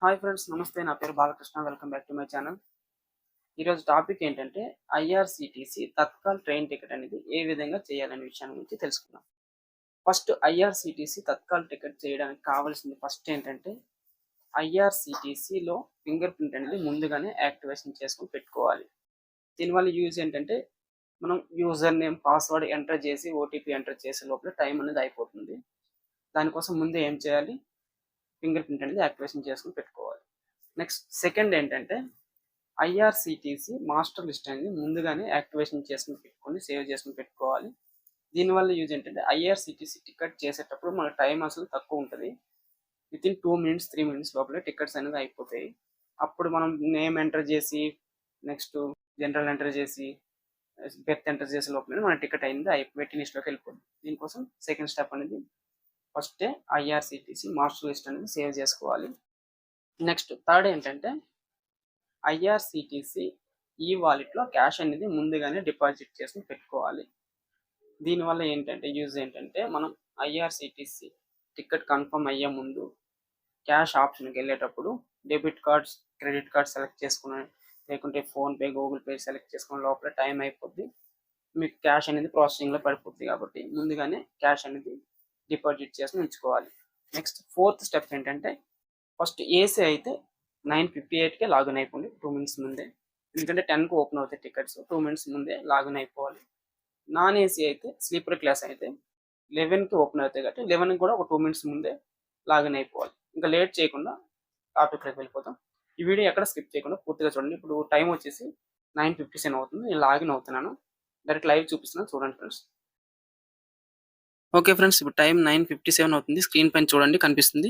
Hi friends, నమస్తే. నా పేరు Balakrishna. Welcome back to my channel. ఈరోజు టాపిక్ ఏంటంటే ఐఆర్సిటిసి తత్కాల్ ట్రైన్ టికెట్ అనేది ఏ విధంగా చేయాలనే విషయాన్ని గురించి తెలుసుకుందాం. ఫస్ట్ ఐఆర్సిటిసి తత్కాల్ టికెట్ చేయడానికి కావాల్సింది ఫస్ట్ ఏంటంటే ఐఆర్సిటిసిలో ఫింగర్ ప్రింట్ అనేది ముందుగానే యాక్టివేషన్ చేసుకొని పెట్టుకోవాలి. దీనివల్ల యూజ్ ఏంటంటే మనం యూజర్ నేమ్, పాస్వర్డ్ ఎంటర్ చేసి ఓటీపీ ఎంటర్ చేసే లోపల టైం అనేది అయిపోతుంది. దానికోసం ముందే ఏం చేయాలి, ఫింగర్ ప్రింట్ అనేది యాక్టివేషన్ చేసుకుని పెట్టుకోవాలి. నెక్స్ట్ సెకండ్ ఏంటంటే ఐఆర్సిటిసి మాస్టర్ లిస్ట్ అనేది ముందుగానే యాక్టివేషన్ చేసుకుని పెట్టుకొని సేవ్ చేసుకుని పెట్టుకోవాలి. దీనివల్ల యూజ్ ఏంటంటే ఐఆర్సిటిసి టికెట్ చేసేటప్పుడు మన టైం అసలు తక్కువ ఉంటుంది. వితిన్ 2 మినిట్స్ 3 మినిట్స్ లోపలే టికెట్స్ అనేది అయిపోతాయి. అప్పుడు మనం నేమ్ ఎంటర్ చేసి నెక్స్ట్ జనరల్ ఎంటర్ చేసి బెర్త్ ఎంటర్ చేసే లోపల మన టికెట్ అయింది వెయిటింగ్ లిస్ట్లోకి వెళ్ళిపోతుంది. దీనికోసం సెకండ్ స్టెప్ అనేది ఫస్టే ఐఆర్సిటిసి మాస్టర్ లిస్ట్ అనేది సేవ్ చేసుకోవాలి. నెక్స్ట్ థర్డ్ ఏంటంటే ఐఆర్సిటిసి ఈ వాలెట్లో క్యాష్ అనేది ముందుగానే డిపాజిట్ చేసుకుని పెట్టుకోవాలి. దీనివల్ల ఏంటంటే యూజ్ ఏంటంటే మనం ఐఆర్సిటిసి టికెట్ కన్ఫర్మ్ అయ్యే ముందు క్యాష్ ఆప్షన్కి వెళ్ళేటప్పుడు debit cards, credit card select చేసుకుని లేకుంటే ఫోన్పే, గూగుల్ పే సెలెక్ట్ చేసుకున్న లోపల టైం అయిపోద్ది, మీకు క్యాష్ అనేది ప్రాసెసింగ్లో పడిపోద్ది. కాబట్టి ముందుగానే క్యాష్ అనేది డిపాజిట్ చేసుకుని ఉంచుకోవాలి. నెక్స్ట్ ఫోర్త్ స్టెప్ ఏంటంటే ఫస్ట్ ఏసీ అయితే 9:58కే లాగిన్ అయిపోండి 2 మినిట్స్ ముందే. ఎందుకంటే 10కి ఓపెన్ అవుతాయి టికెట్స్, 2 మినిట్స్ ముందే లాగిన్ అయిపోవాలి. నాన్ ఏసీ అయితే స్లీపర్ క్లాస్ అయితే 11కి ఓపెన్ అవుతాయి కాబట్టి 11కి కూడా ఒక 2 మినిట్స్ ముందే లాగిన్ అయిపోవాలి. ఇంకా లేట్ చేయకుండా టాపిక్లోకి వెళ్ళిపోతాం. ఈ వీడియో ఎక్కడ స్కిప్ చేయకుండా పూర్తిగా చూడండి. ఇప్పుడు టైం వచ్చేసి 9:57 అవుతుంది. నేను లాగిన్ అవుతున్నాను, డైరెక్ట్ లైవ్ చూపిస్తున్నాను, చూడండి ఫ్రెండ్స్. ఓకే ఫ్రెండ్స్, ఇప్పుడు టైం 9:57 అవుతుంది. స్క్రీన్ పైన చూడండి, కనిపిస్తుంది.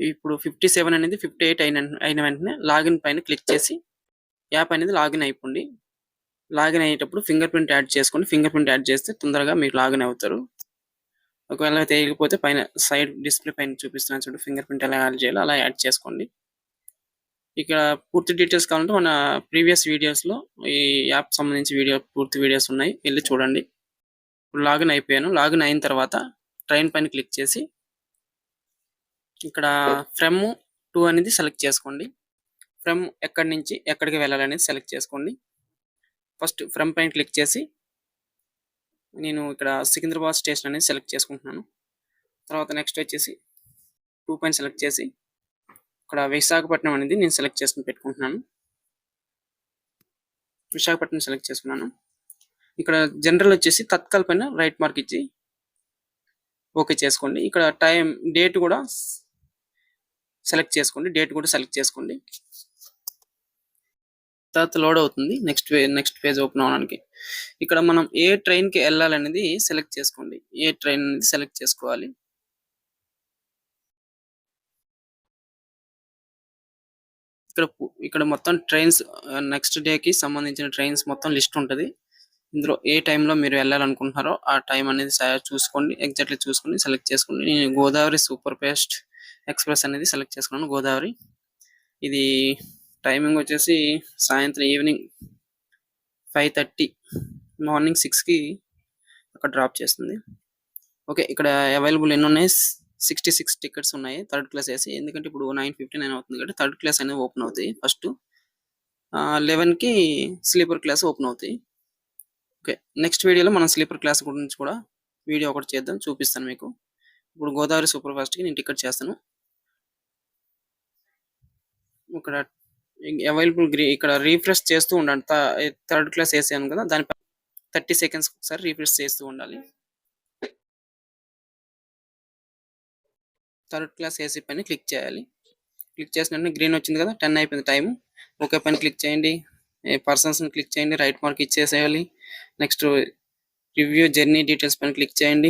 ఇప్పుడు 57 అనేది 58 అయిన వెంటనే లాగిన్ పైన క్లిక్ చేసి యాప్ అనేది లాగిన్ అయిపోండి. లాగిన్ అయ్యేటప్పుడు ఫింగర్ ప్రింట్ యాడ్ చేసుకోండి. ఫింగర్ ప్రింట్ యాడ్ చేస్తే తొందరగా మీరు లాగిన్ అవుతారు. ఒకవేళ తెలియకపోతే పైన సైడ్ డిస్ప్లే పైన చూపిస్తున్నాను చూడండి, ఫింగర్ ప్రింట్ ఎలా యాడ్ చేయాలో అలా యాడ్ చేసుకోండి. ఇక్కడ పూర్తి డీటెయిల్స్ కావాలంటే మన ప్రీవియస్ వీడియోస్లో ఈ యాప్ సంబంధించి పూర్తి వీడియోస్ ఉన్నాయి, వెళ్ళి చూడండి. ఇప్పుడు లాగిన్ అయిపోయాను. లాగిన్ అయిన తర్వాత ట్రైన్ పైన క్లిక్ చేసి ఇక్కడ ఫ్రమ్ టు అనేది సెలెక్ట్ చేసుకోండి. ఫ్రమ్ ఎక్కడి నుంచి ఎక్కడికి వెళ్ళాలనేది సెలెక్ట్ చేసుకోండి. ఫస్ట్ ఫ్రమ్ పైన క్లిక్ చేసి నేను ఇక్కడ సికింద్రాబాద్ స్టేషన్ అనేది సెలెక్ట్ చేసుకుంటున్నాను. తర్వాత నెక్స్ట్ వచ్చేసి 2 పైన సెలెక్ట్ చేసి ఇక్కడ విశాఖపట్నం అనేది నేను సెలెక్ట్ చేసుకుని పెట్టుకుంటున్నాను. విశాఖపట్నం సెలెక్ట్ చేసుకున్నాను. ఇక్కడ జనరల్ వచ్చేసి తత్కాల్ పైన రైట్ మార్క్ ఇచ్చి ఓకే చేసుకోండి. ఇక్కడ టైం డేట్ కూడా సెలెక్ట్ చేసుకోండి. తర్వాత లోడ్ అవుతుంది. నెక్స్ట్ పేజ్ ఓపెన్ అవడానికి ఇక్కడ మనం ఏ ట్రైన్కి వెళ్ళాలనేది సెలెక్ట్ చేసుకోండి. ఏ ట్రైన్ అనేది సెలెక్ట్ చేసుకోవాలి. ఇక్కడ మొత్తం ట్రైన్స్ నెక్స్ట్ డేకి సంబంధించిన ట్రైన్స్ మొత్తం లిస్ట్ ఉంటుంది. ఇందులో ఏ టైంలో మీరు వెళ్ళాలనుకుంటున్నారో ఆ టైం అనేది చూసుకోండి, ఎగ్జాక్ట్లీ చూసుకొని సెలెక్ట్ చేసుకోండి. నేను గోదావరి సూపర్ ఫాస్ట్ ఎక్స్ప్రెస్ అనేది సెలెక్ట్ చేసుకున్నాను. గోదావరి ఇది టైమింగ్ వచ్చేసి సాయంత్రం ఈవినింగ్ 5:30, మార్నింగ్ 6కి అక్కడ డ్రాప్ చేస్తుంది. ఓకే, ఇక్కడ అవైలబుల్ ఎన్ని ఉన్నాయి? 66 టికెట్స్ ఉన్నాయి థర్డ్ క్లాస్ ఏసీ. ఎందుకంటే ఇప్పుడు 9:59 అవుతుంది కాబట్టి థర్డ్ క్లాస్ అనేది ఓపెన్ అవుతాయి. ఫస్ట్ 11కి స్లీపర్ క్లాస్ ఓపెన్ అవుతాయి. ఓకే, నెక్స్ట్ వీడియోలో మనం స్లీపర్ క్లాస్ గురించి కూడా వీడియో ఒకటి చేద్దాం, చూపిస్తాను మీకు. ఇప్పుడు గోదావరి సూపర్ ఫాస్ట్కి నేను టికెట్ చేస్తాను. ఇక్కడ అవైలబుల్ ఇక్కడ రీఫ్రెష్ చేస్తూ ఉండండి. థర్డ్ క్లాస్ ఏసీ అని కదా, దానిపై 30 సెకండ్స్ ఒకసారి రీఫ్రెష్ చేస్తూ ఉండాలి. థర్డ్ క్లాస్ ఏసీ పైన క్లిక్ చేయాలి. క్లిక్ చేసిన వెంటనే గ్రీన్ వచ్చింది కదా, 10 అయిపోయింది టైం. ఓకే పైన క్లిక్ చేయండి. పర్సన్స్ని క్లిక్ చేయండి, రైట్ మార్క్ ఇచ్చేసేయాలి. నెక్స్ట్ రివ్యూ జర్నీ డీటెయిల్స్ పైన క్లిక్ చేయండి.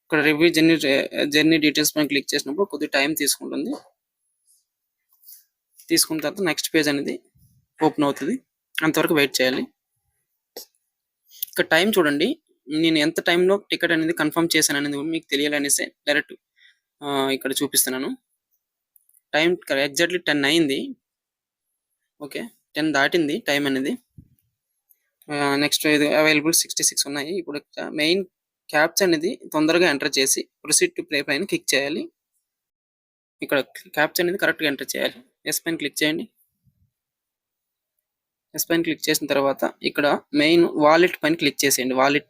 ఇక్కడ రివ్యూ జర్నీ డీటెయిల్స్ పైన క్లిక్ చేసినప్పుడు కొద్దిగా టైం తీసుకుంటుంది. తీసుకున్న తర్వాత నెక్స్ట్ పేజ్ అనేది ఓపెన్ అవుతుంది, అంతవరకు వెయిట్ చేయాలి. ఇక్కడ టైం చూడండి, నేను ఎంత టైంలో టికెట్ అనేది కన్ఫర్మ్ చేశాను అనేది మీకు తెలియాలనేసి డైరెక్ట్ ఇక్కడ చూపిస్తున్నాను. టైం ఎగ్జాక్ట్లీ 10 అయింది. ఓకే, 10 దాటింది టైం అనేది. నెక్స్ట్ అవైలబుల్ 66 ఉన్నాయి. ఇప్పుడు మెయిన్ క్యాప్చర్ అనేది తొందరగా ఎంటర్ చేసి ప్రొసీడ్ టు ప్లే పైన క్లిక్ చేయాలి. ఇక్కడ క్యాప్చర్ అనేది కరెక్ట్గా ఎంటర్ చేయాలి. ఎస్ పైన క్లిక్ చేయండి. ఎస్ పైన క్లిక్ చేసిన తర్వాత ఇక్కడ మెయిన్ వాలెట్ పైన క్లిక్ చేసేయండి. వాలెట్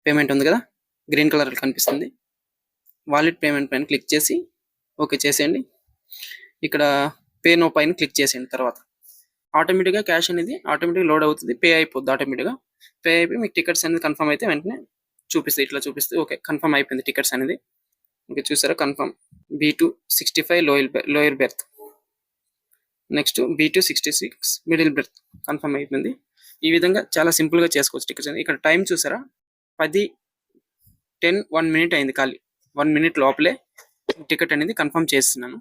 పేమెంట్ ఉంది కదా, గ్రీన్ కలర్ కనిపిస్తుంది. వాలెట్ పేమెంట్ పైన క్లిక్ చేసి ఓకే చేసేయండి. ఇక్కడ పే నో పైన క్లిక్ చేసేయండి. తర్వాత ఆటోమేటిక్గా క్యాష్ అనేది ఆటోమేటిక్గా లోడ్ అవుతుంది, పే అయిపోద్ది. ఆటోమేటిక్గా పే అయిపోయి మీకు టికెట్స్ అనేది కన్ఫర్మ్ అయితే వెంటనే చూపిస్తుంది. ఇట్లా చూపిస్తే ఓకే కన్ఫర్మ్ అయిపోయింది టికెట్స్ అనేది. ఓకే చూసారా, confirm. B265 lower berth, next B266 middle berth confirm అయిపోయింది. ఈ విధంగా చాలా సింపుల్గా చేసుకోవచ్చు టికెట్స్. ఇక్కడ టైం చూసారా, 10:10 1 minute అయింది. ఖాళీ 1 minute లోపలే టికెట్ అనేది కన్ఫర్మ్ చేస్తున్నాను.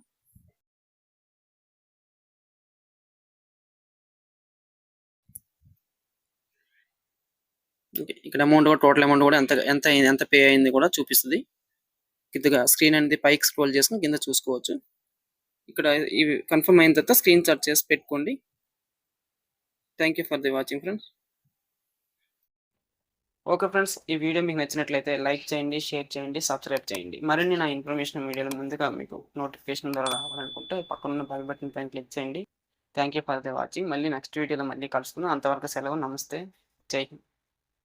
ఇక్కడ అమౌంట్ కూడా, టోటల్ అమౌంట్ కూడా ఎంత పే అయింది కూడా చూపిస్తుంది. కిందగా స్క్రీన్ అనేది పైకి స్క్రోల్ చేసుకుని కింద చూసుకోవచ్చు. ఇక్కడ ఇవి కన్ఫర్మ్ అయిన తర్వాత స్క్రీన్ షాట్ చేసి పెట్టుకోండి. Thank you for the watching friends. Okay friends, ఈ వీడియో మీకు నచ్చినట్లయితే లైక్ చేయండి, షేర్ చేయండి, సబ్స్క్రైబ్ చేయండి. మరిన్ని నా ఇన్ఫర్మేషన్ వీడియోలు ముందుగా మీకు నోటిఫికేషన్ ద్వారా రావాలనుకుంటే పక్కనున్న బెల్ బటన్ పైన క్లిక్ చేయండి. Thank you for the watching. మళ్ళీ నెక్స్ట్ వీడియోలో మళ్ళీ కలుసుకుందాం. అంతవరకు సెలవు. నమస్తే. జై హింద్.